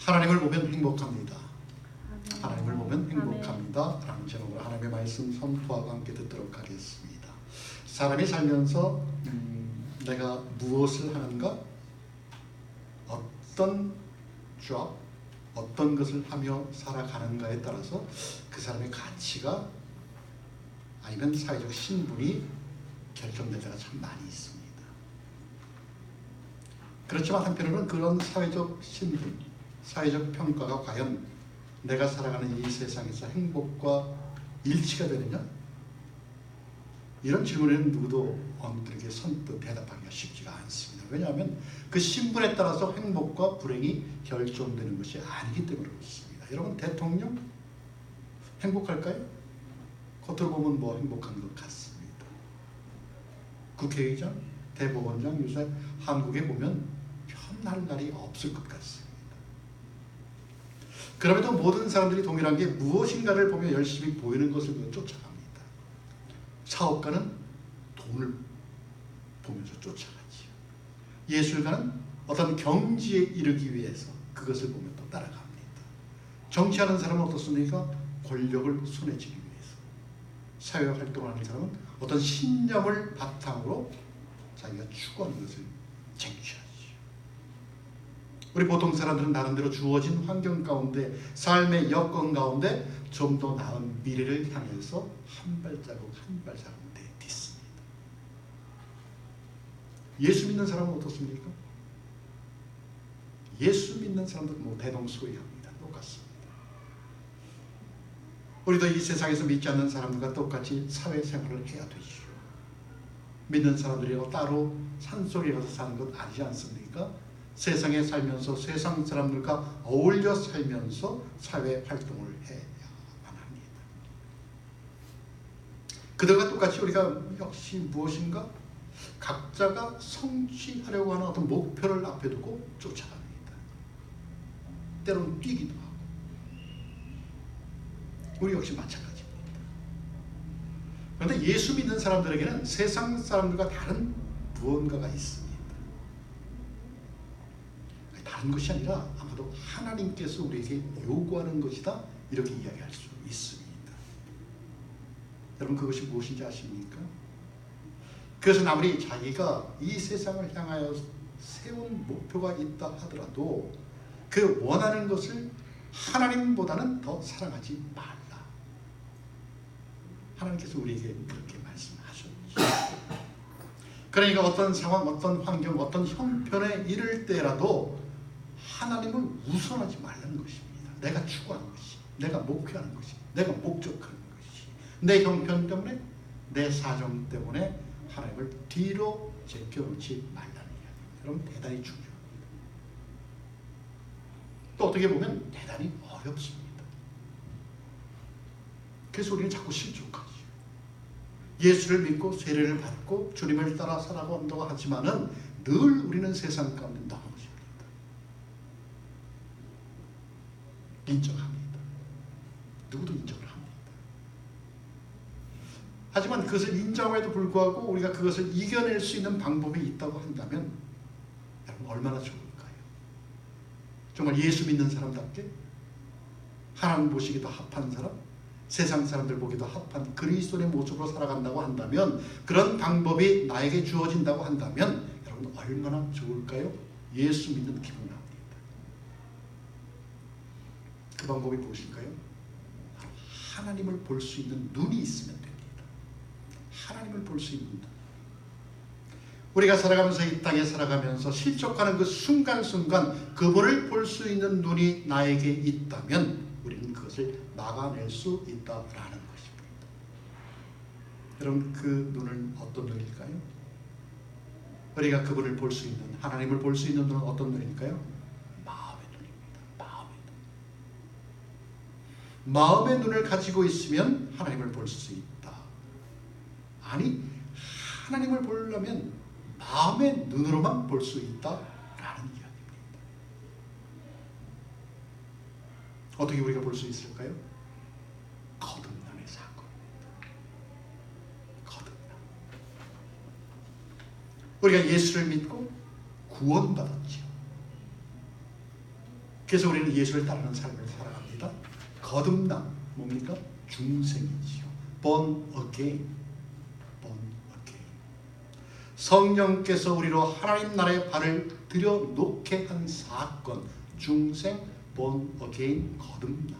하나님을 보면 행복합니다. 아멘. 하나님을 보면 아멘. 행복합니다. 라는 제목으로 하나님의 말씀 선포하고 함께 듣도록 하겠습니다. 사람이 살면서 내가 무엇을 하는가? 어떤 job, 어떤 것을 하며 살아가는가에 따라서 그 사람의 가치가 아니면 사회적 신분이 결정될 때가 참 많이 있습니다. 그렇지만 한편으로는 그런 사회적 신분, 사회적 평가가 과연 내가 살아가는 이 세상에서 행복과 일치가 되느냐? 이런 질문에는 누구도 어느들에게 선뜻 대답하기가 쉽지가 않습니다. 왜냐하면 그 신분에 따라서 행복과 불행이 결정되는 것이 아니기 때문에 그렇습니다. 여러분, 대통령 행복할까요? 겉으로 보면 뭐 행복한 것 같습니다. 국회의장, 대법원장 요새 한국에 보면 편할 날이 없을 것 같습니다. 그럼에도 모든 사람들이 동일한 게 무엇인가를 보며 열심히 보이는 것을 쫓아갑니다. 사업가는 돈을 보면서 쫓아가지요. 예술가는 어떤 경지에 이르기 위해서 그것을 보며 또 따라갑니다. 정치하는 사람은 어떻습니까? 권력을 손에 쥐기 위해서. 사회활동을 하는 사람은 어떤 신념을 바탕으로 자기가 추구하는 것을 쟁취하죠. 우리 보통 사람들은 나름대로 주어진 환경 가운데, 삶의 여건 가운데 좀 더 나은 미래를 향해서 한 발자국 한 발자국 내딛습니다. 예수 믿는 사람은 어떻습니까? 예수 믿는 사람들 뭐 대동소이합니다. 똑같습니다. 우리도 이 세상에서 믿지 않는 사람들과 똑같이 사회생활을 해야 되죠. 믿는 사람들이 따로 산속에 가서 사는 것 아니지 않습니까? 세상에 살면서 세상 사람들과 어울려 살면서 사회 활동을 해야만 합니다. 그들과 똑같이 우리가 역시 무엇인가 각자가 성취하려고 하는 어떤 목표를 앞에 두고 쫓아갑니다. 때로는 뛰기도 하고. 우리 역시 마찬가지입니다. 그런데 예수 믿는 사람들에게는 세상 사람들과 다른 무언가가 있습니다. 다른 것이 아니라 아마도 하나님께서 우리에게 요구하는 것이다, 이렇게 이야기할 수 있습니다. 여러분, 그것이 무엇인지 아십니까? 그것은 아무리 자기가 이 세상을 향하여 세운 목표가 있다 하더라도 그 원하는 것을 하나님보다는 더 사랑하지 말라. 하나님께서 우리에게 그렇게 말씀하셨죠. 그러니까 어떤 상황, 어떤 환경, 어떤 형편에 이를 때라도 하나님을 우선하지 말라는 것입니다. 내가 추구하는 것이, 내가 목표하는 것이, 내가 목적하는 것이, 내 형편 때문에, 내 사정 때문에 하나님을 뒤로 제껴놓지 말라는 이야기입니다. 여러분, 대단히 중요합니다. 또 어떻게 보면 대단히 어렵습니다. 그래서 우리는 자꾸 실족하죠. 예수를 믿고 세례를 받고 주님을 따라 살아간다고 하지만은 늘 우리는 세상 가운데 넘어집니다. 인정합니다. 누구도 인정을 합니다. 하지만 그것을 인정함에도 불구하고 우리가 그것을 이겨낼 수 있는 방법이 있다고 한다면 여러분, 얼마나 좋을까요? 정말 예수 믿는 사람답게 하나님 보시기도 합한 사람, 세상 사람들 보기도 합한 그리스도의 모습으로 살아간다고 한다면, 그런 방법이 나에게 주어진다고 한다면 여러분, 얼마나 좋을까요? 예수 믿는 기분 납니다. 그 방법이 무엇일까요? 하나님을 볼 수 있는 눈이 있으면 됩니다. 하나님을 볼 수 있는 눈. 우리가 살아가면서, 이 땅에 살아가면서 실족하는 그 순간순간 그분을 볼 수 있는 눈이 나에게 있다면 우리는 그것을 막아낼 수 있다라는 것입니다. 여러분, 그 눈은 어떤 눈일까요? 우리가 그분을 볼 수 있는, 하나님을 볼 수 있는 눈은 어떤 눈일까요? 마음의 눈을 가지고 있으면 하나님을 볼 수 있다. 아니, 하나님을 보려면 마음의 눈으로만 볼 수 있다라는 이야기입니다. 어떻게 우리가 볼 수 있을까요? 거듭남의 사건입니다. 거듭남. 우리가 예수를 믿고 구원받았지요. 그래서 우리는 예수를 따르는 삶을 살아갑니다. 거듭남, 뭡니까? 중생이지요. Born again. Born again. 성령께서 우리로 하나님 나라의 발을 들여놓게 한 사건, 중생, born again, 거듭남.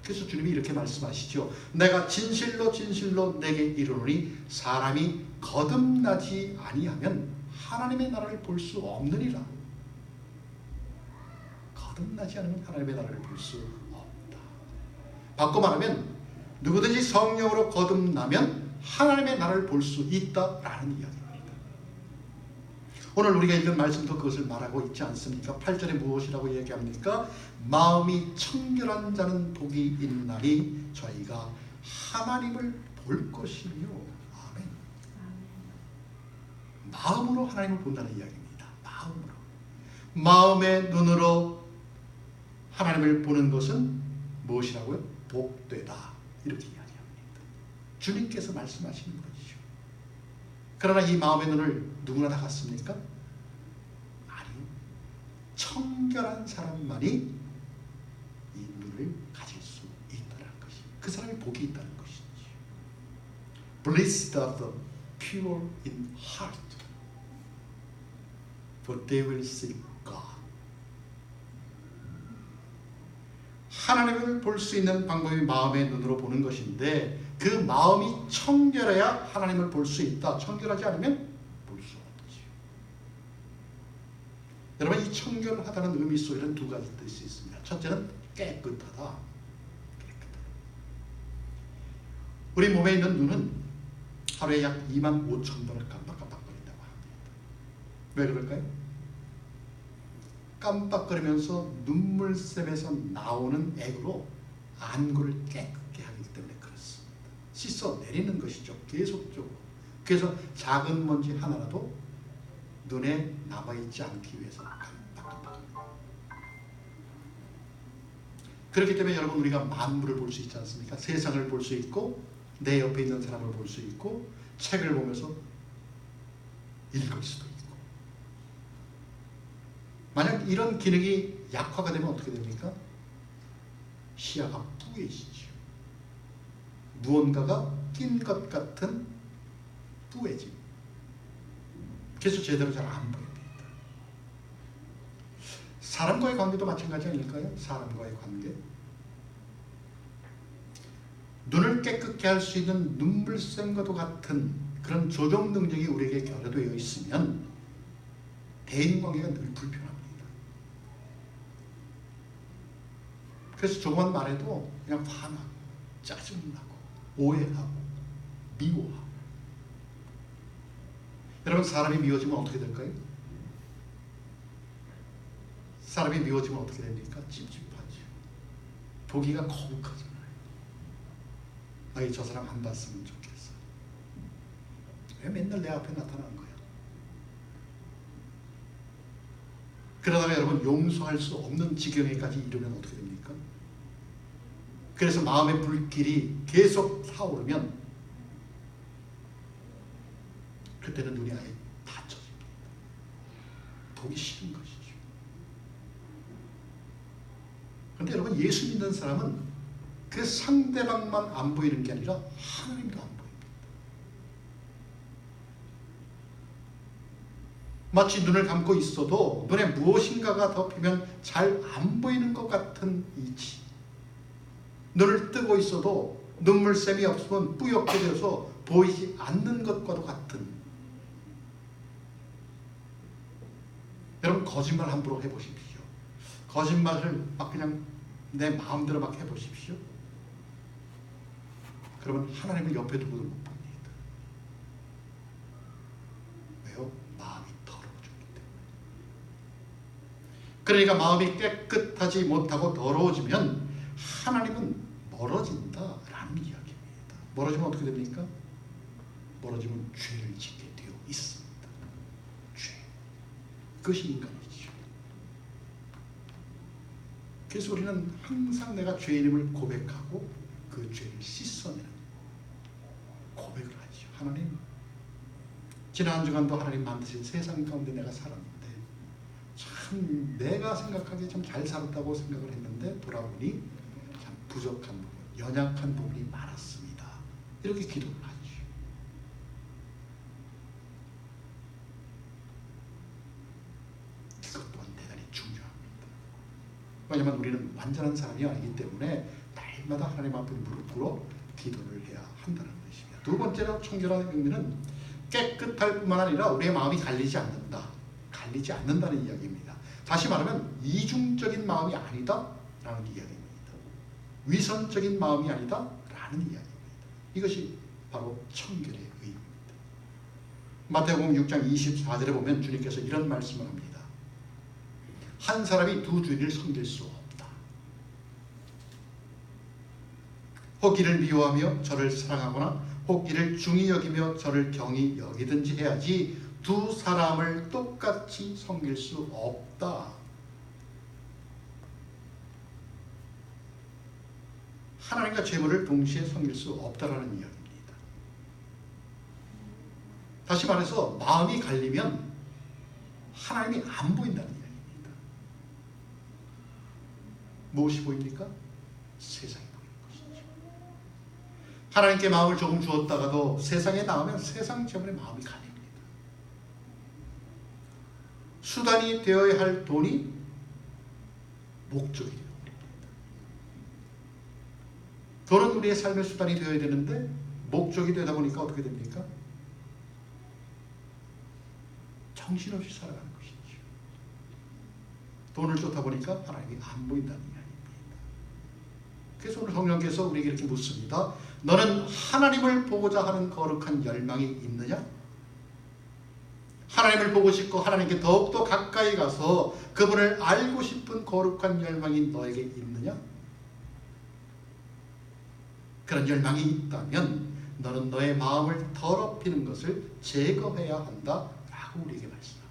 그래서 주님이 이렇게 말씀하시죠. 내가 진실로 진실로 내게 이르노니 사람이 거듭나지 아니하면 하나님의 나라를 볼 수 없느니라. 거듭나지 않으면 하나님의 나라를 볼 수 없다. 바꿔 말하면 누구든지 성령으로 거듭나면 하나님의 나라를 볼 수 있다라는 이야기입니다. 오늘 우리가 읽은 말씀도 그것을 말하고 있지 않습니까? 8절에 무엇이라고 얘기합니까? 마음이 청결한 자는 복이 있나니 저희가 하나님을 볼 것이며. 아멘. 마음으로 하나님을 본다는 이야기입니다. 마음으로. 마음의 눈으로 하나님을 보는 것은 무엇이라고요? 복되다. 이렇게 이야기합니다. 주님께서 말씀하시는 것이죠. 그러나 이 마음의 눈을 누구나 다 갖습니까? 아니요. 청결한 사람만이 이 눈을 가질 수 있다는 것이, 그 사람이 복이 있다는 것이지. Blessed are the pure in heart, for they will see God. 하나님을 볼 수 있는 방법이 마음의 눈으로 보는 것인데 그 마음이 청결해야 하나님을 볼 수 있다. 청결하지 않으면 볼 수 없지. 여러분, 이 청결하다는 의미 속에는 두 가지 뜻이 있습니다. 첫째는 깨끗하다. 깨끗하다. 우리 몸에 있는 눈은 하루에 약 25,000번을 깜빡깜빡거린다고 합니다. 왜 그럴까요? 깜빡거리면서 눈물샘에서 나오는 액으로 안구를 깨끗게 하기 때문에 그렇습니다. 씻어내리는 것이죠. 계속적으로. 그래서 작은 먼지 하나라도 눈에 남아있지 않기 위해서 깜빡깜빡합니다. 그렇기 때문에 여러분, 우리가 만물을 볼 수 있지 않습니까? 세상을 볼 수 있고 내 옆에 있는 사람을 볼 수 있고 책을 보면서 읽을 수도 있고. 만약 이런 기능이 약화가 되면 어떻게 됩니까? 시야가 뿌얘지죠. 무언가가 낀 것 같은 뿌얘짐. 그래서 제대로 잘 안 보입니다. 사람과의 관계도 마찬가지 아닐까요? 사람과의 관계. 눈을 깨끗게 할 수 있는 눈물샘과도 같은 그런 조정 능력이 우리에게 결여되어 있으면 대인관계가 늘 불편합니다. 그래서 조금만 말해도 그냥 화나고 짜증나고 오해하고 미워하고. 여러분, 사람이 미워지면 어떻게 될까요? 사람이 미워지면 어떻게 됩니까? 찝찝하죠. 보기가 거북하잖아요. 아이, 저 사람 안 봤으면 좋겠어. 왜 맨날 내 앞에 나타나는 거야? 그러다가 여러분, 용서할 수 없는 지경에까지 이르면 어떻게 됩니까? 그래서 마음의 불길이 계속 타오르면 그때는 눈이 아예 닫혀집니다. 보기 싫은 것이죠. 그런데 여러분, 예수 믿는 사람은 그 상대방만 안 보이는 게 아니라 하나님도 안 보입니다. 마치 눈을 감고 있어도 눈에 무엇인가가 덮이면 잘 안 보이는 것 같은 이치. 눈을 뜨고 있어도 눈물샘이 없으면 뿌옇게 되어서 보이지 않는 것과도 같은. 여러분, 거짓말 함부로 해보십시오. 거짓말을 막 그냥 내 마음대로 막 해보십시오. 그러면 하나님을 옆에 두고도 못 봅니다. 왜요? 마음이 더러워졌기 때문에. 그러니까 마음이 깨끗하지 못하고 더러워지면 하나님은 멀어진다라는 이야기입니다. 멀어지면 어떻게 됩니까? 멀어지면 죄를 짓게 되어 있습니다. 죄. 그것이 인간이죠. 그래서 우리는 항상 내가 죄인임을 고백하고 그 죄를 씻어내는 고백을 하죠. 하나님, 지난 한 주간도 하나님 만드신 세상 가운데 내가 살았는데 참 참 내가 생각하기에 참 잘 살았다고 생각을 했는데 돌아보니 참 부족한 부분, 연약한 부분이 많았습니다. 이렇게 기도를 하죠. 이것 또한 대단히 중요합니다. 왜냐하면 우리는 완전한 사람이 아니기 때문에 날마다 하나님 앞에 무릎 꿇어 기도를 해야 한다는 것입니다. 두 번째로 청결한 의미는 깨끗할 뿐만 아니라 우리의 마음이 갈리지 않는다. 갈리지 않는다는 이야기입니다. 다시 말하면 이중적인 마음이 아니다 라는 이야기입니다. 위선적인 마음이 아니다 라는 이야기입니다. 이것이 바로 청결의 의미입니다. 마태복음 6장 24절에 보면 주님께서 이런 말씀을 합니다. 한 사람이 두 주인을 섬길 수 없다. 혹 이를 미워하며 저를 사랑하거나 혹 이를 중히 여기며 저를 경히 여기든지 해야지 두 사람을 똑같이 섬길 수 없다. 하나님과 재물을 동시에 섬길 수 없다라는 이야기입니다. 다시 말해서 마음이 갈리면 하나님이 안 보인다는 이야기입니다. 무엇이 보입니까? 세상이 보이는 것이죠. 하나님께 마음을 조금 주었다가도 세상에 나가면 세상 때문에 마음이 갈립니다. 수단이 되어야 할 돈이 목적이 되어버립니다. 돈은 우리의 삶의 수단이 되어야 되는데 목적이 되다 보니까 어떻게 됩니까? 정신없이 살아가는 것이죠. 돈을 쫓다 보니까 하나님이 안 보인다는 이야기입니다. 그래서 오늘 성령께서 우리에게 이렇게 묻습니다. 너는 하나님을 보고자 하는 거룩한 열망이 있느냐? 하나님을 보고 싶고 하나님께 더욱더 가까이 가서 그분을 알고 싶은 거룩한 열망이 너에게 있느냐? 그런 열망이 있다면 너는 너의 마음을 더럽히는 것을 제거해야 한다 라고 우리에게 말씀합니다.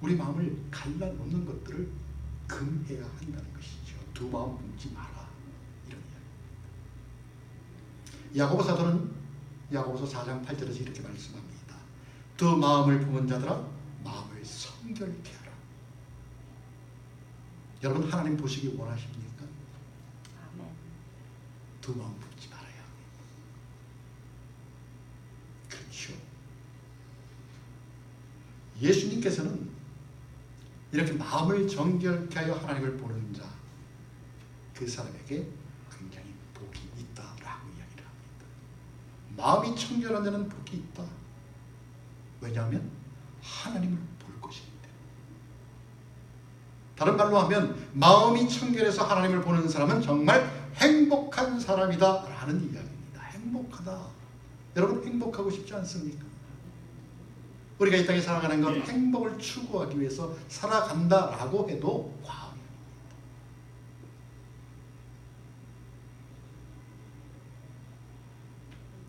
우리 마음을 갈라놓는 것들을 금해야 한다는 것이죠. 두 마음 품지 마라 이런 이야기입니다. 야고보 사도는 야고보서 4장 8절에서 이렇게 말씀합니다. 두 마음을 품은 자들아 마음을 성결케 하라. 여러분 하나님 보시기 원하십니까? 아멘. 두 마음 품지 말아야 합니다. 그렇죠. 예수님께서는 이렇게 마음을 정결케 하여 하나님을 보는 자, 그 사람에게 굉장히 복이 있다라고 이야기를 합니다. 마음이 청결한 자는 복이 있다. 왜냐하면 하나님을 볼 것이기 때문에. 다른 말로 하면 마음이 청결해서 하나님을 보는 사람은 정말 행복한 사람이다 라는 이야기입니다. 행복하다. 여러분 행복하고 싶지 않습니까? 우리가 이 땅에 살아가는 건 행복을 추구하기 위해서 살아간다라고 해도 과언입니다.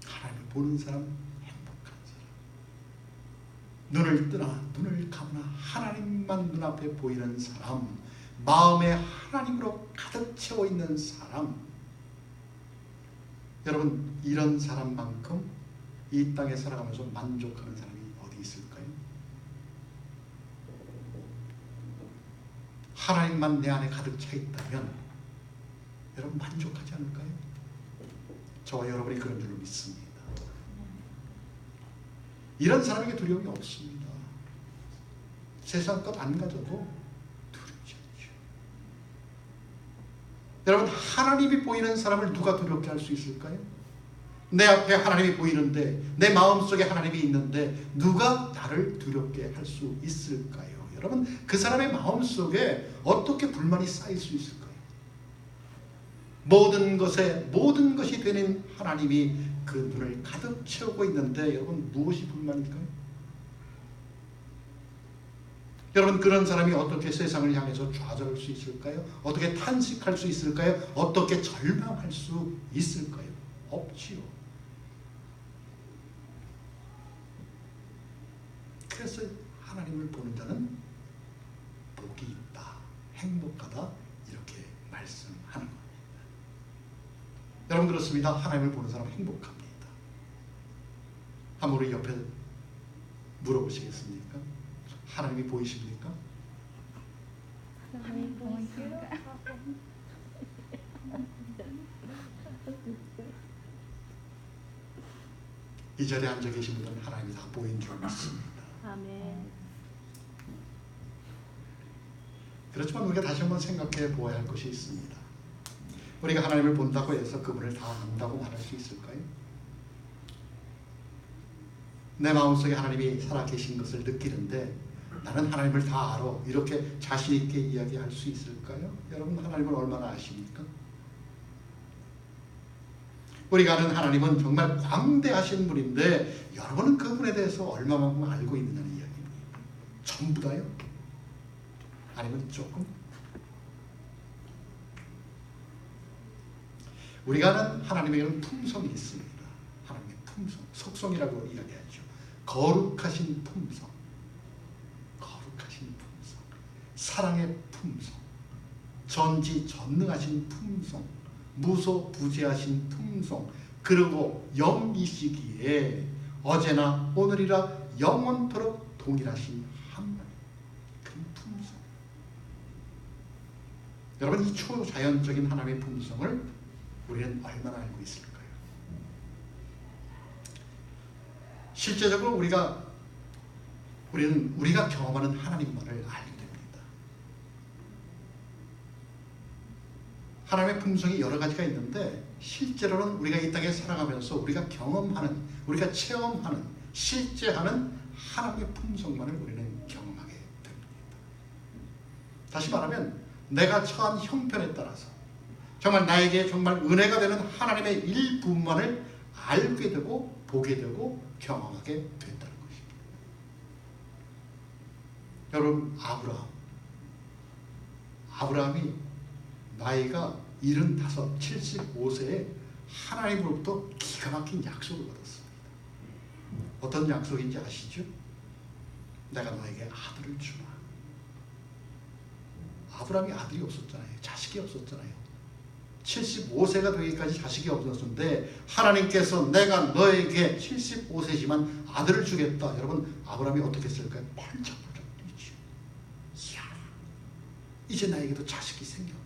하나님을 보는 사람, 행복한 사람. 눈을 뜨나 눈을 감으나 하나님만 눈앞에 보이는 사람, 마음에 하나님으로 가득 채워 있는 사람. 여러분 이런 사람만큼 이 땅에 살아가면서 만족하는 사람이 어디 있을까요? 하나님만 내 안에 가득 차 있다면 여러분 만족하지 않을까요? 저와 여러분이 그런 줄을 믿습니다. 이런 사람에게 두려움이 없습니다. 세상 것 안 가져도 두렵지 않죠. 여러분 하나님이 보이는 사람을 누가 두렵게 할 수 있을까요? 내 앞에 하나님이 보이는데 내 마음속에 하나님이 있는데 누가 나를 두렵게 할 수 있을까요? 여러분 그 사람의 마음속에 어떻게 불만이 쌓일 수 있을까요? 모든 것이 되는 하나님이 그 눈을 가득 채우고 있는데 여러분 무엇이 불만일까요? 여러분 그런 사람이 어떻게 세상을 향해서 좌절할 수 있을까요? 어떻게 탄식할 수 있을까요? 어떻게 절망할 수 있을까요? 없지요. 그래서 하나님을 보는 자는 복이 있다, 행복하다 이렇게 말씀하는 겁니다. 여러분 그렇습니다. 하나님을 보는 사람은 행복합니다. 한번 우리 옆에 물어보시겠습니까? 하나님이 보이십니까? 하나님 보이십니까? 이 자리에 앉아 계신 분들은 하나님이 다 보인 줄 믿습니다. 아멘. 그렇지만 우리가 다시 한번 생각해 보아야 할 것이 있습니다. 우리가 하나님을 본다고 해서 그분을 다 안다고 말할 수 있을까요? 내 마음속에 하나님이 살아계신 것을 느끼는데 나는 하나님을 다 알아, 이렇게 자신 있게 이야기할 수 있을까요? 여러분, 하나님을 얼마나 아십니까? 우리가 아는 하나님은 정말 광대하신 분인데 여러분은 그분에 대해서 얼마만큼 알고 있느냐는 이야기입니다. 전부 다요? 아니면 조금? 우리가 아는 하나님에게는 품성이 있습니다. 하나님의 품성, 속성이라고 이야기하죠. 거룩하신 품성, 거룩하신 품성, 사랑의 품성, 전지전능하신 품성, 무소부재하신 품성, 그리고 영이시기에 어제나 오늘이라 영원토록 동일하신 하나님, 그 품성. 여러분, 이 초자연적인 하나님의 품성을 우리는 얼마나 알고 있을까요? 실제적으로 우리는 우리가 경험하는 하나님만을 알게 됩니다. 하나님의 품성이 여러 가지가 있는데 실제로는 우리가 이 땅에 살아가면서 우리가 경험하는, 우리가 체험하는, 실제하는 하나님의 품성만을 우리는 경험하게 됩니다. 다시 말하면 내가 처한 형편에 따라서 정말 나에게 정말 은혜가 되는 하나님의 일부분만을 알게 되고 보게 되고 경험하게 된다는 것입니다. 여러분, 아브라함이 나이가 75, 75세에 하나님으로부터 기가 막힌 약속을 받았습니다. 어떤 약속인지 아시죠? 내가 너에게 아들을 주마. 아브라함이 아들이 없었잖아요. 자식이 없었잖아요. 75세가 되기까지 자식이 없었는데 하나님께서 내가 너에게 75세지만 아들을 주겠다. 여러분, 아브라함이 어떻게 했을까요? 펄쩍펄쩍 뛰죠. 이야, 이제 나에게도 자식이 생겼구나.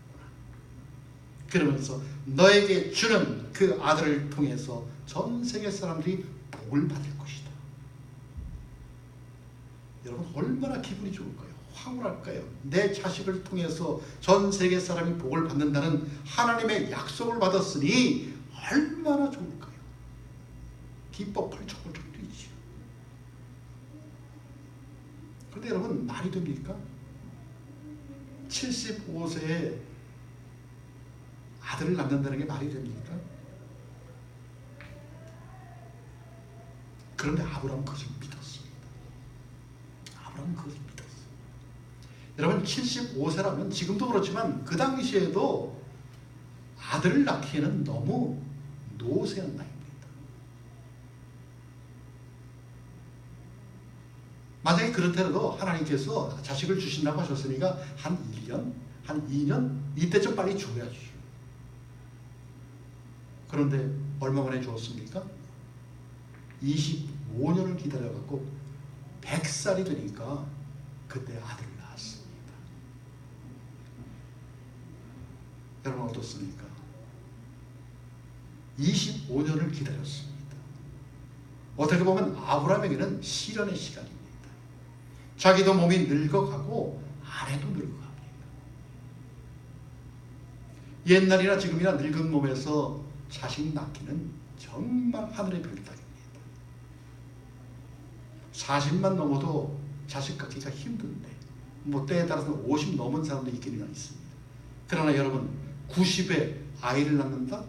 그러면서 너에게 주는 그 아들을 통해서 전 세계 사람들이 복을 받을 것이다. 여러분, 얼마나 기분이 좋을까요? 황홀할까요? 내 자식을 통해서 전 세계 사람이 복을 받는다는 하나님의 약속을 받았으니 얼마나 좋을까요? 기뻐 펄쩍펄쩍 뛰죠. 그런데 여러분, 말이 됩니까? 75세에 아들을 낳는다는 게 말이 됩니까? 그런데 아브라함은 그것을 믿었습니다. 아브라함은 그것을 믿었어요. 여러분, 75세라면 지금도 그렇지만 그 당시에도 아들을 낳기에는 너무 노쇠한 나이입니다. 만약에 그렇더라도 하나님께서 자식을 주신다고 하셨으니까 한 1년, 한 2년 이때쯤 빨리 줘야죠. 그런데 얼마 만에 주었습니까? 25년을 기다려갖고 100살이 되니까 그때 아들을 낳았습니다. 여러분, 어떻습니까? 25년을 기다렸습니다. 어떻게 보면 아브라함에게는 시련의 시간입니다. 자기도 몸이 늙어가고 아내도 늙어갑니다. 옛날이나 지금이나 늙은 몸에서 자식 낳기는 정말 하늘의 별따기입니다. 40만 넘어도 자식 갖기가 힘든데 뭐 때에 따라서는 50 넘은 사람도 있기는 있습니다. 그러나 여러분, 90에 아이를 낳는다?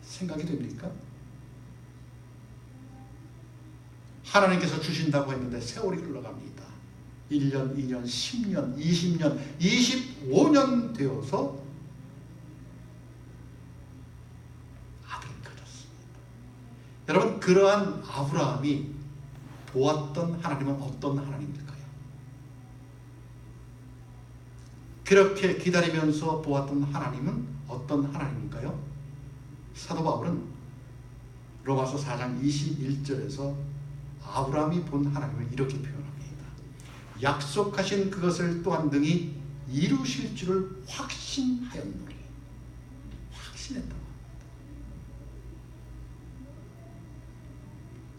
생각이 됩니까? 하나님께서 주신다고 했는데 세월이 흘러갑니다. 1년, 2년, 10년, 20년, 25년 되어서 아들을 가졌습니다. 여러분, 그러한 아브라함이 보았던 하나님은 어떤 하나님일까요? 그렇게 기다리면서 보았던 하나님은 어떤 하나님일까요? 사도 바울은 로마서 4장 21절에서 아브라함이 본 하나님을 이렇게 표현합니다. 약속하신 그것을 또한 능히 이루실 줄을 확신하였노니. 확신했다고.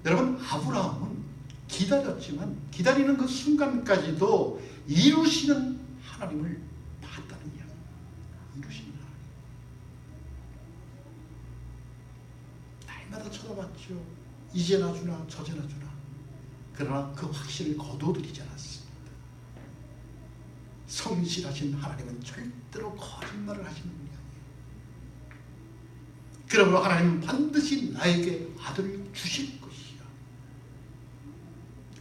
여러분, 아브라함은 기다렸지만 기다리는 그 순간까지도 이루시는 하나님을 봤다는 이야기. 이루시는 하나님. 날마다 쳐다봤죠. 이제나 주나 저제나 주나. 그러나 그 확신을 거둬들이지 않았습니다. 성실하신 하나님은 절대로 거짓말을 하시는 분이 아니에요. 그러므로 하나님은 반드시 나에게 아들을 주실 것이야.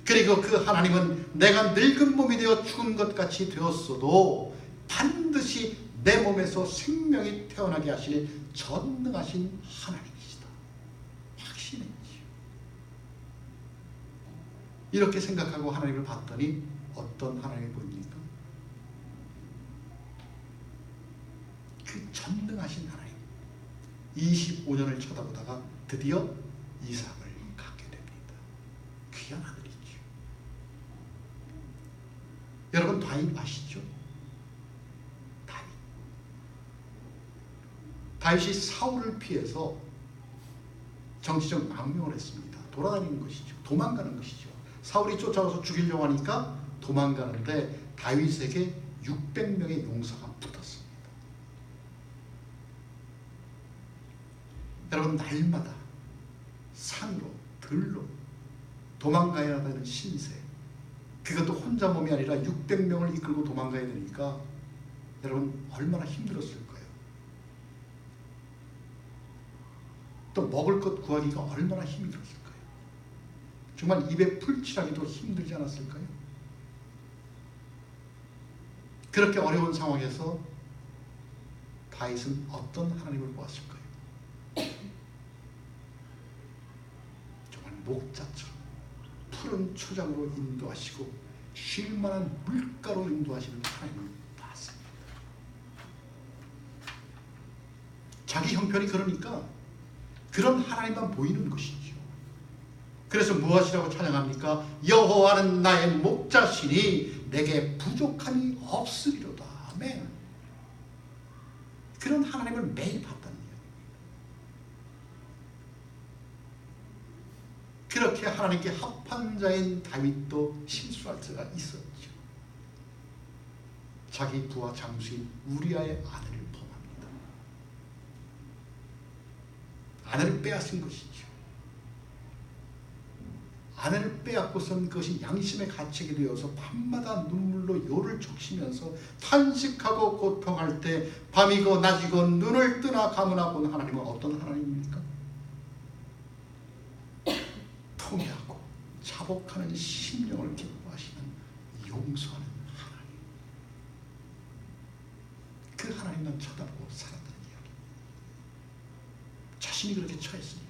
그리고 그 하나님은 내가 늙은 몸이 되어 죽은 것 같이 되었어도 반드시 내 몸에서 생명이 태어나게 하실 전능하신 하나님이시다. 확신했지요. 이렇게 생각하고 하나님을 봤더니 어떤 하나님이 보입니까? 그 전능하신 하나님. 25년을 쳐다보다가 드디어 이삭을 갖게 됩니다. 귀한 아들이죠. 여러분, 다윗 아시죠? 다윗이 사울을 피해서 정치적 망명을 했습니다. 돌아다니는 것이죠. 도망가는 것이죠. 사울이 쫓아와서 죽이려고 하니까 도망가는데 다윗에게 600명의 용사가 붙었습니다. 여러분, 날마다 산으로 들로 도망가야 되는 신세, 그것도 혼자 몸이 아니라 600명을 이끌고 도망가야 되니까 여러분 얼마나 힘들었을 거예요. 또 먹을 것 구하기가 얼마나 힘이 들었을 거예요. 정말 입에 풀칠하기도 힘들지 않았을까요? 그렇게 어려운 상황에서 다윗은 어떤 하나님을 보았을까요? 정말 목자처럼 푸른 초장으로 인도하시고 쉴만한 물가로 인도하시는 하나님을 봤습니다. 자기 형편이 그러니까 그런 하나님만 보이는 것이죠. 그래서 무엇이라고 찬양합니까? 여호와는 나의 목자시니 내게 부족함이 없으리로다. 아멘. 그런 하나님을 매일 봤다는 거예요. 그렇게 하나님께 합한 자인 다윗도 실수할 때가 있었죠. 자기 부하 장수인 우리아의 아내를 범합니다. 아내를 빼앗은 것이죠. 아내를 빼앗고선 그것이 양심의 가책이 되어서 밤마다 눈물로 요를 적시면서 탄식하고 고통할 때 밤이고 낮이고 눈을 뜨나 감으나 본 하나님은 어떤 하나님입니까? 통회하고 자복하는 심령을 기뻐하시는 용서하는 하나님. 그 하나님만 쳐다보고 살았다는 이야기. 자신이 그렇게 처했으니까.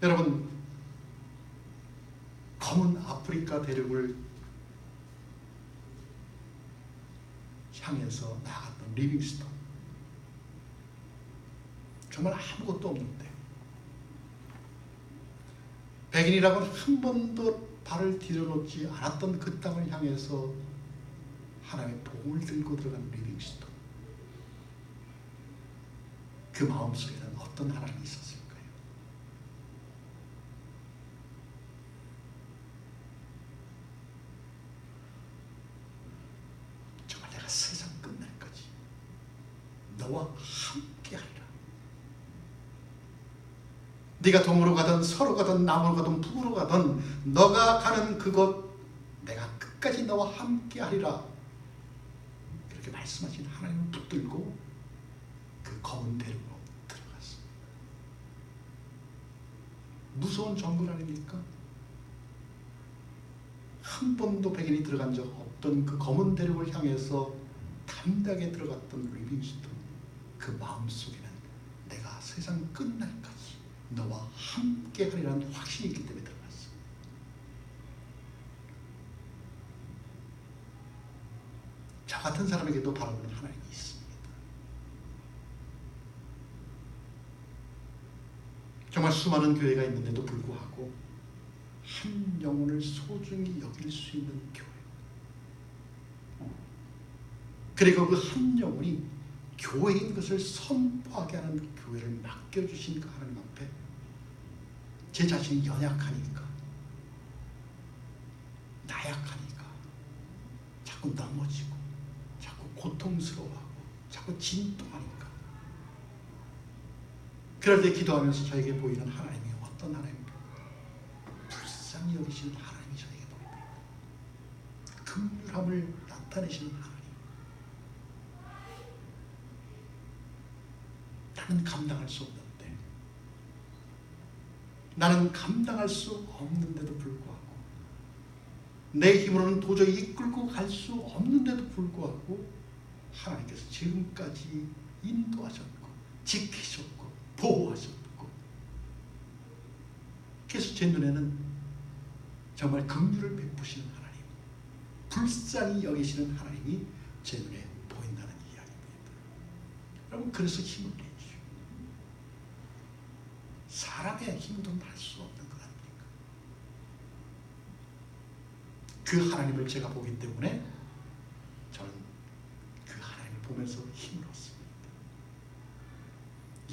여러분, 검은 아프리카 대륙을 향해서 나갔던 리빙스턴. 정말 아무것도 없는데 백인이라고는 한 번도 발을 디뎌놓지 않았던 그 땅을 향해서 하나님의 봉을 들고 들어간 리빙스턴. 그 마음속에는 어떤 하나님이 있었을까요? 정말 내가 세상 끝날까지 너와 함께하리라. 네가 동으로 가든 서로 가든 남으로 가든 북으로 가든 너가 가는 그곳 내가 끝까지 너와 함께하리라. 그렇게 말씀하신 하나님을 붙들고 그 검은 대륙으로 들어갔습니다. 무서운 정글 아닙니까? 한 번도 백인이 들어간 적 없던 그 검은 대륙을 향해서 담대하게 들어갔던 리빙스턴. 그 마음속에는 내가 세상 끝날까지 너와 함께 하리라는 확신이 있기 때문에 들어갔어. 저 같은 사람에게도 바라보는 하나님이 있습니다. 정말 수많은 교회가 있는데도 불구하고 한 영혼을 소중히 여길 수 있는 교회, 그리고 그 한 영혼이 교회인 것을 선포하게 하는 교회를 맡겨주신 그 하나님 앞에 제 자신이 연약하니까, 나약하니까 자꾸 넘어지고 자꾸 고통스러워하고 자꾸 진통하니까, 그럴 때 기도하면서 저에게 보이는 하나님이 어떤 하나님입니까? 불쌍히 여기시는 하나님이 저에게 보입니다. 긍휼함을 나타내시는 하나님. 나는 감당할 수 없는데, 나는 감당할 수 없는데도 불구하고, 내 힘으로는 도저히 이끌고 갈 수 없는데도 불구하고 하나님께서 지금까지 인도하셨고 지키셨고 보호하셨고, 그래서 제 눈에는 정말 긍휼을 베푸시는 하나님, 불쌍히 여기시는 하나님이 제 눈에 보인다는 이야기입니다. 여러분, 그래서 힘을 내주시오. 사람의 힘도 날 수 없는 것 아닙니까? 그 하나님을 제가 보기 때문에 저는 그 하나님을 보면서 힘을 얻습니다.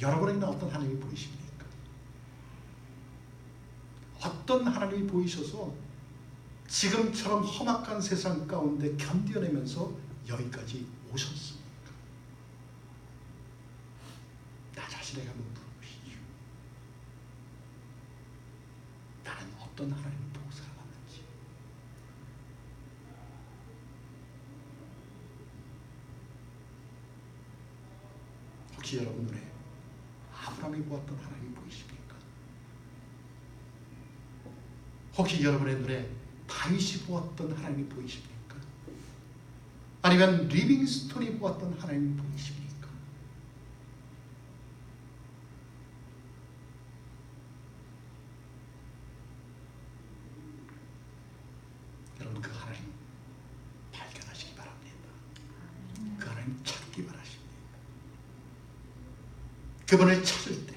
여러분에게는 어떤 하나님이 보이십니까? 어떤 하나님이 보이셔서 지금처럼 험악한 세상 가운데 견뎌내면서 여기까지 오셨습니까? 나 자신에게 한번 물어보시죠. 나는 어떤 하나님을 보고 살아왔는지. 혹시 여러분 눈에 아브라함이 보았던 하나님이 보이십니까? 혹시 여러분의 눈에 다윗이 보았던 하나님이 보이십니까? 아니면 리빙스톤이 보았던 하나님이 보이십니까? 여러분, 그 하나님 발견하시기 바랍니다. 그 하나님 찾기 바라십니다. 그분을 찾을 때,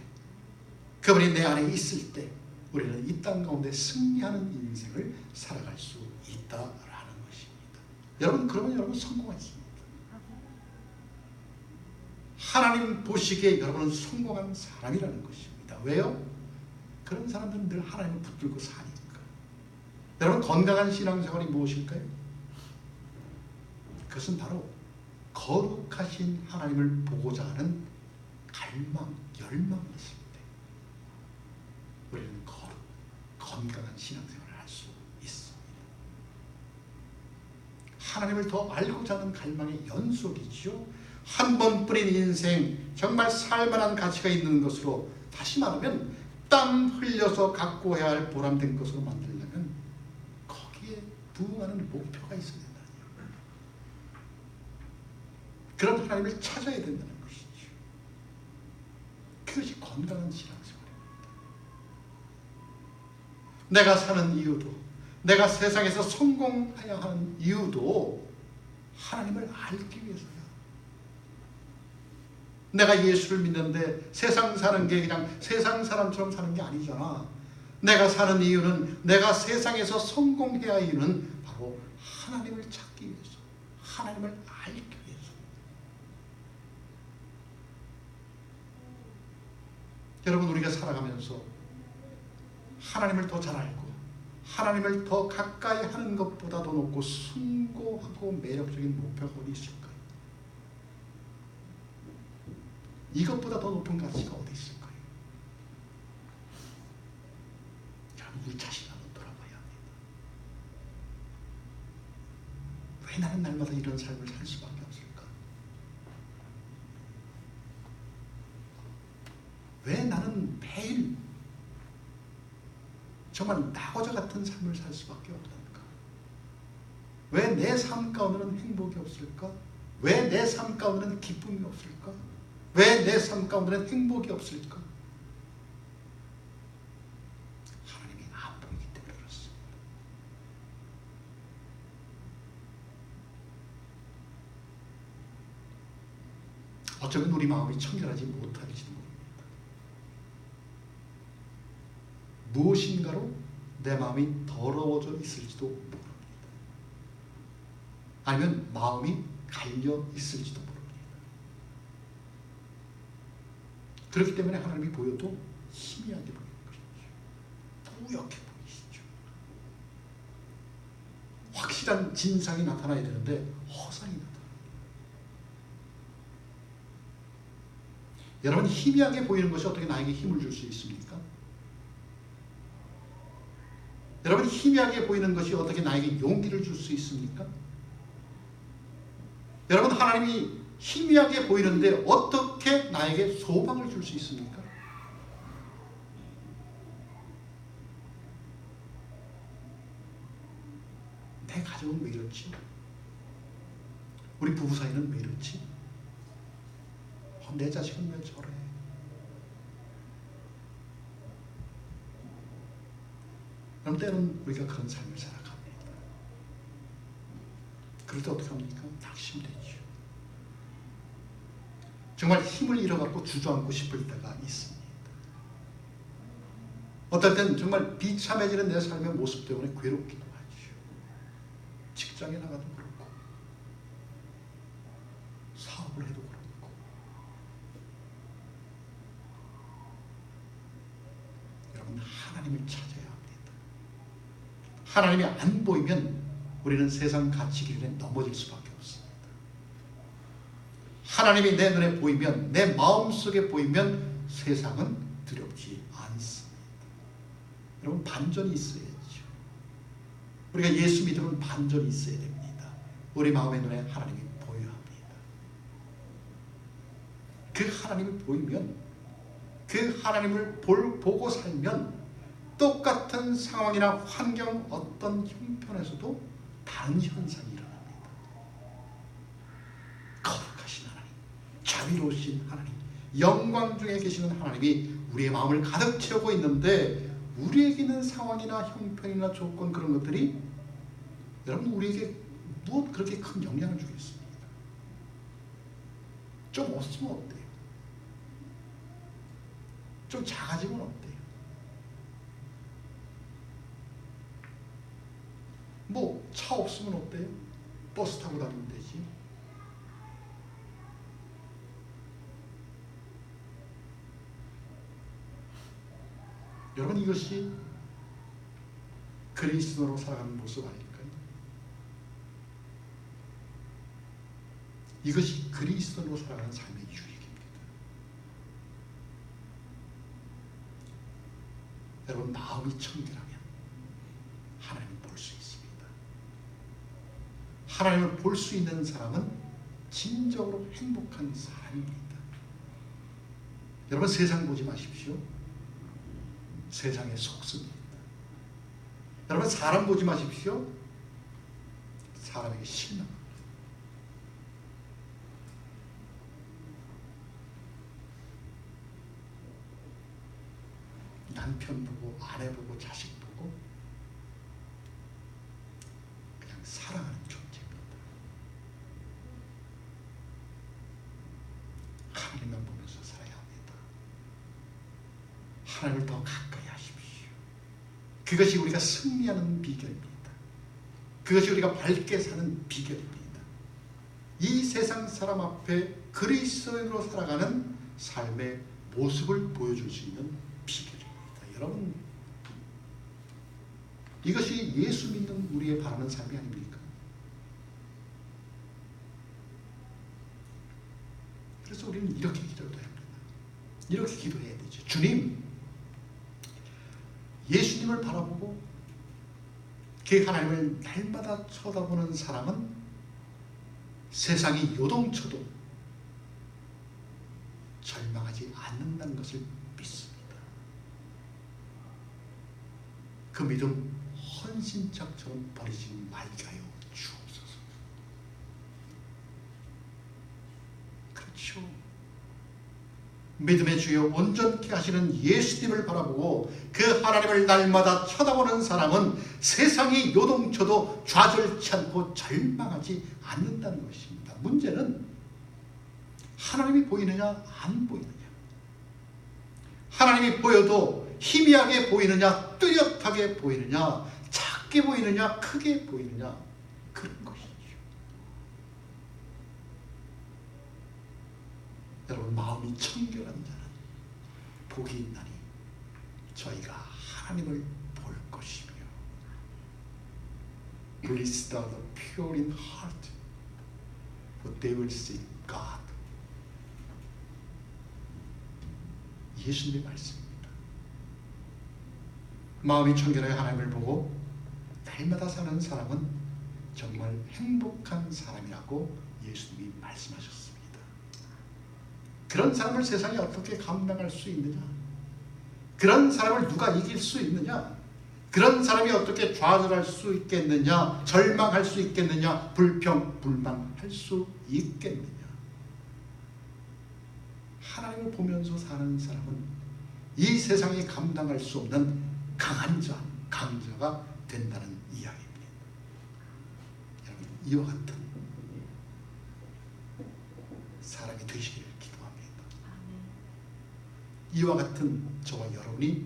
그분이 내 안에 있을 때 우리는 이 땅 가운데 승리하는 인생을 살아갈 수 있다라는 것입니다. 여러분, 그러면 여러분 성공했습니다. 하나님 보시기에 여러분은 성공한 사람이라는 것입니다. 왜요? 그런 사람들은 늘 하나님을 붙들고 사니까. 여러분, 건강한 신앙생활이 무엇일까요? 그것은 바로 거룩하신 하나님을 보고자 하는 갈망, 열망이 있을 때 우리는 건강한 신앙생활을 할 수 있습니다. 하나님을 더 알고자 하는 갈망의 연속이죠. 한 번뿐인 인생, 정말 살만한 가치가 있는 것으로, 다시 말하면 땀 흘려서 갖고 해야 할 보람된 것으로 만들려면 거기에 부응하는 목표가 있어야 된다는 거예요. 그런 하나님을 찾아야 된다는 것이죠. 그것이 건강한 신앙생활입니다. 내가 사는 이유도, 내가 세상에서 성공해야 하는 이유도 하나님을 알기 위해서야. 내가 예수를 믿는데 세상 사는 게 그냥 세상 사람처럼 사는 게 아니잖아. 내가 사는 이유는, 내가 세상에서 성공해야 할 이유는 바로 하나님을 찾기 위해서, 하나님을 알기 위해서. 여러분, 우리가 살아가면서 하나님을 더 잘 알고 하나님을 더 가까이 하는 것보다 더 높고 숭고하고 매력적인 목표가 어디 있을까요? 이것보다 더 높은 가치가 어디 있을까요? 여러분, 우리 자신을 한번 돌아봐야 합니다. 왜 나는 날마다 이런 삶을 살 수밖에 없을까? 왜 나는 매일 정말 낙오자 같은 삶을 살 수밖에 없을까? 왜 내 삶 가운데는 행복이 없을까? 왜 내 삶 가운데는 기쁨이 없을까? 왜 내 삶 가운데는 행복이 없을까? 하나님이 안 보이기 때문에 그렇습니다. 어쩌면 우리 마음이 청결하지 못할지도 모릅니다. 무엇인가로 내 마음이 더러워져 있을지도 모릅니다. 아니면 마음이 갈려 있을지도 모릅니다. 그렇기 때문에 하나님이 보여도 희미하게 보이는 것이죠. 뿌옇게 보이시죠. 확실한 진상이 나타나야 되는데 허상이 나타납니다. 여러분, 희미하게 보이는 것이 어떻게 나에게 힘을 줄 수 있습니까? 여러분, 희미하게 보이는 것이 어떻게 나에게 용기를 줄 수 있습니까? 여러분, 하나님이 희미하게 보이는데 어떻게 나에게 소망을 줄 수 있습니까? 내 가정은 왜 이렇지? 우리 부부 사이는 왜 이렇지? 내 자식은 왜 저래? 그럼 때는 우리가 그런 삶을 살아갑니다. 그럴 때 어떻게 합니까? 낙심되죠. 정말 힘을 잃어갖고 주저앉고 싶을 때가 있습니다. 어떨 땐 정말 비참해지는 내 삶의 모습 때문에 괴롭기도 하죠. 직장에 나가도 그렇고 사업을 해도 그렇고 여러분, 하나님을 찾아야 합니다. 하나님이 안 보이면 우리는 세상 가치 기준에 넘어질 수밖에 없습니다. 하나님이 내 눈에 보이면, 내 마음속에 보이면 세상은 두렵지 않습니다. 여러분, 반전이 있어야죠. 우리가 예수 믿으면 반전이 있어야 됩니다. 우리 마음의 눈에 하나님이 보여야 합니다. 그 하나님이 보이면, 그 하나님을 보고 살면 똑같은 상황이나 환경 어떤 형편에서도 다른 현상이 일어납니다. 거룩하신 하나님, 자비로우신 하나님, 영광 중에 계시는 하나님이 우리의 마음을 가득 채우고 있는데 우리에게 있는 상황이나 형편이나 조건, 그런 것들이 여러분 우리에게 무엇 그렇게 큰 영향을 주겠습니까? 좀 없으면 어때요? 좀 작아지면 어때요? 뭐 차 없으면 어때요? 버스 타고 다니면 되지. 여러분, 이것이 그리스도로 살아가는 모습 아닐까요? 이것이 그리스도로 살아가는 삶의 유익입니다. 여러분, 마음이 청결하면 하나님을 볼 수 있습니다. 하나님을 볼 수 있는 사람은 진정으로 행복한 사람입니다. 여러분, 세상 보지 마십시오. 세상에 속습니다. 여러분, 사람 보지 마십시오. 사람에게 실망합니다. 남편 보고, 아내 보고, 자식 보고 그냥 사랑하는 존재입니다. 하나님만 보면서 살아야 합니다. 하나님을 더 가까이 하십시오. 그것이 우리가 승리하는 비결입니다. 그것이 우리가 밝게 사는 비결입니다. 이 세상 사람 앞에 그리스도인으로 살아가는 삶의 모습을 보여줄 수 있는 비결입니다. 여러분, 이것이 예수 믿는 우리의 바라는 삶이 아닙니까? 그래서 우리는 이렇게 기도해야 합니다. 이렇게 기도해야 되죠. 주님, 예수님을 바라보고 그 하나님을 날마다 쳐다보는 사람은 세상이 요동쳐도 절망하지 않는다는 것을 믿습니다. 그 믿음 헌신짝처럼 버리지 말게 하여 주옵소서. 그렇죠. 믿음의 주여 온전케 하시는 예수님을 바라보고 그 하나님을 날마다 쳐다보는 사람은 세상이 요동쳐도 좌절치 않고 절망하지 않는다는 것입니다. 문제는 하나님이 보이느냐 안 보이느냐. 하나님이 보여도 희미하게 보이느냐, 뚜렷하게 보이느냐, 작게 보이느냐, 크게 보이느냐, 그런 것이죠. 여러분, 마음이 청결한 자는 복이 있나니 저희가 하나님을 볼 것이며, Blessed are the pure in heart, for they will see God. 예수님의 말씀입니다. 마음이 청결하여 하나님을 보고 날마다 사는 사람은 정말 행복한 사람이라고 예수님이 말씀하셨습니다. 그런 사람을 세상이 어떻게 감당할 수 있느냐? 그런 사람을 누가 이길 수 있느냐? 그런 사람이 어떻게 좌절할 수 있겠느냐? 절망할 수 있겠느냐? 불평, 불만할 수 있겠느냐? 하나님을 보면서 사는 사람은 이 세상이 감당할 수 없는 강한 자, 강자가 된다는 이야기입니다. 여러분, 이와 같은 사람이 되시기를 기도합니다. 이와 같은 저와 여러분이